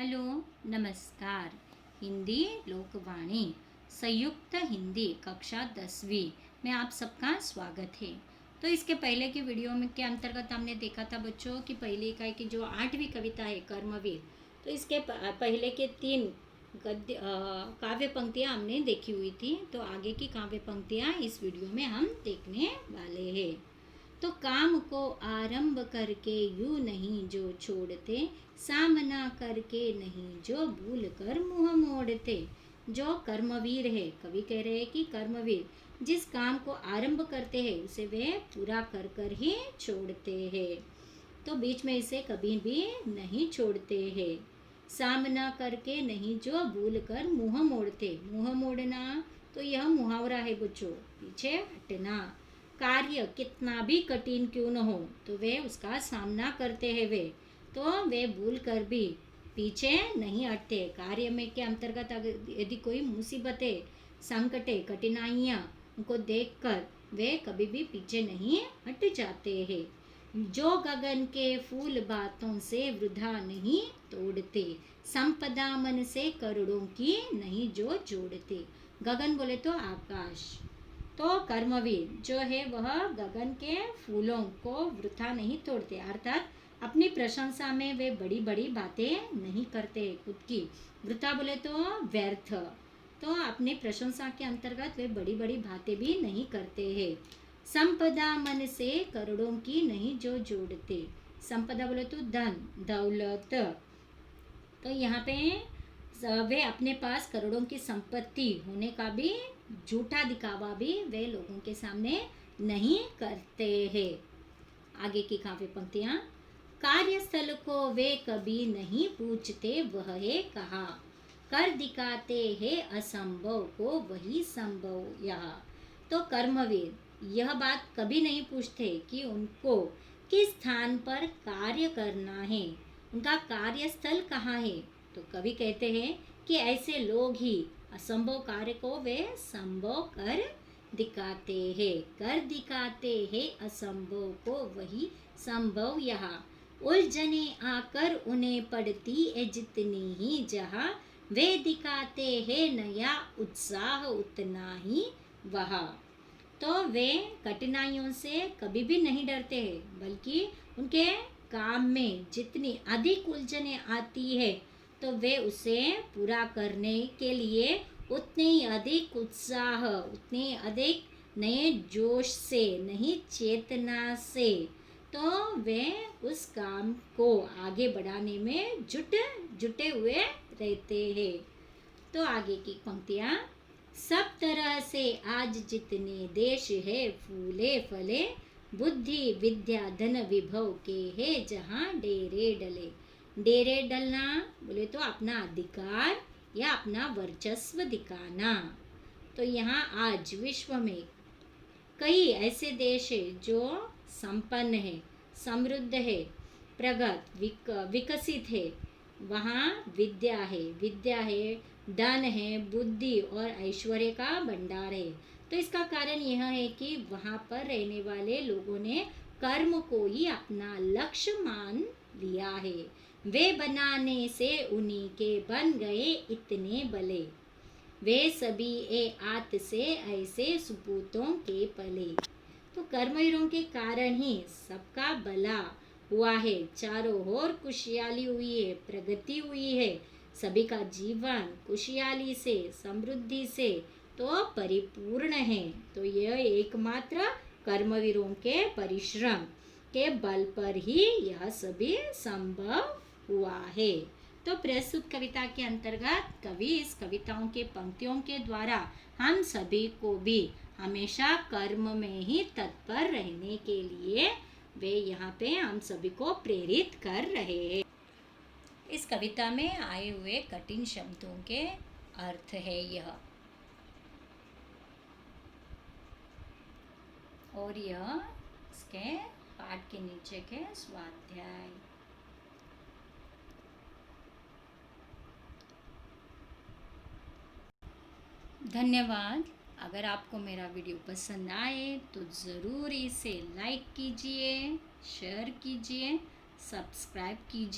Hello, नमस्कार। हिंदी लोकवाणी संयुक्त हिंदी कक्षा 10वीं में आप सबका स्वागत है। तो इसके पहले की वीडियो में के अंतर्गत हमने देखा था बच्चों कि पहली इकाई की जो 8वीं कविता है कर्मवीर, तो इसके पहले के 3 काव्य पंक्तियाँ हमने देखी हुई थी। तो आगे की काव्य पंक्तियाँ इस वीडियो में हम देखने वाले हैं। तो काम को आरंभ करके यूं नहीं जो छोड़ते, सामना करके नहीं जो भूल कर मुंह मोड़ते। जो कर्मवीर है, कवि कह रहे हैं कि कर्मवीर जिस काम को आरंभ करते हैं उसे वे पूरा कर कर ही छोड़ते हैं। तो बीच में इसे कभी भी नहीं छोड़ते हैं। सामना करके नहीं जो भूल कर मुंह मोड़ते। मुंह मोड़ना तो यह मुहावरा है बच्चों, पीछे हटना। कार्य कितना भी कठिन क्यों न हो तो वे उसका सामना करते हैं। तो वे भूल कर भी पीछे नहीं हटते। कार्य में के अंतर्गत अगर यदि कोई मुसीबतें, संकटें, कठिनाइयाँ उनको देखकर वे कभी भी पीछे नहीं हट जाते हैं। जो गगन के फूल बातों से वृथा नहीं तोड़ते, संपदा मन से करोड़ों की नहीं जो जोड़ते। गगन बोले तो आकाश। तो कर्मवीर जो है वह गगन के फूलों को वृथा नहीं तोड़ते, अर्थात अपनी प्रशंसा में वे बड़ी बड़ी बातें नहीं करते। खुद की वृथा बोले तो व्यर्थ। तो अपनी प्रशंसा के अंतर्गत वे बड़ी बड़ी बातें भी नहीं करते हैं। संपदा मन से करोड़ों की नहीं जो जोड़ते। संपदा बोले तो धन दौलत। तो यहाँ पे वे अपने पास करोड़ों की संपत्ति होने का भी झूठा दिखावा भी वे लोगों के सामने नहीं करते हैं। आगे की काव्य पंक्तियाँ। कार्यस्थल को वे कभी नहीं पूछते वह है कहा, कर दिखाते हैं असंभव को वही संभव यह। तो कर्मवीर यह बात कभी नहीं पूछते कि उनको किस स्थान पर कार्य करना है, उनका कार्यस्थल कहाँ है। तो कवि कहते हैं कि ऐसे लोग ही असंभव कार्य को वे संभव कर दिखाते हैं। कर दिखाते हैं असंभव को वही संभव यहाँ। उलझने आकर उन्हें पड़ती है जितनी ही जहाँ, वे दिखाते हैं नया उत्साह उतना ही वहाँ। तो वे कठिनाइयों से कभी भी नहीं डरते हैं, बल्कि उनके काम में जितनी अधिक उलझने आती है तो वे उसे पूरा करने के लिए उतने ही अधिक उत्साह, उतने अधिक नए जोश से, नहीं चेतना से तो वे उस काम को आगे बढ़ाने में जुटे हुए रहते हैं। तो आगे की पंक्तियाँ। सब तरह से आज जितने देश है फूले फले, बुद्धि विद्या धन विभव के है जहाँ डेरे डले। डेरे डलना बोले तो अपना अधिकार या अपना वर्चस्व दिखाना। तो यहाँ आज विश्व में कई ऐसे देश है जो संपन्न है, समृद्ध है, प्रगत विकसित है। वहाँ विद्या है, धन है, बुद्धि और ऐश्वर्य का भंडार है। तो इसका कारण यह है कि वहाँ पर रहने वाले लोगों ने कर्म को ही अपना लक्ष्य मान लिया है। वे बनाने से उन्हीं के बन गए इतने भले, वे सभी ए आत से ऐसे सुपूतों के पले। तो कर्मवीरों के कारण ही सबका भला हुआ है, चारों ओर खुशहाली हुई है, प्रगति हुई है। सभी का जीवन खुशहाली से, समृद्धि से तो परिपूर्ण है। तो यह एकमात्र कर्मवीरों के परिश्रम के बल पर ही यह सभी संभव हुआ है। तो प्रस्तुत कविता के अंतर्गत कवि इस कविताओं के पंक्तियों के द्वारा हम सभी को भी हमेशा कर्म में ही तत्पर रहने के लिए वे यहाँ पे हम सभी को प्रेरित कर रहे हैं। इस कविता में आए हुए कठिन शब्दों के अर्थ है यह, और यह इसके पाठ के नीचे के स्वाध्याय। धन्यवाद। अगर आपको मेरा वीडियो पसंद आए तो ज़रूर इसे लाइक कीजिए, शेयर कीजिए, सब्सक्राइब कीजिए।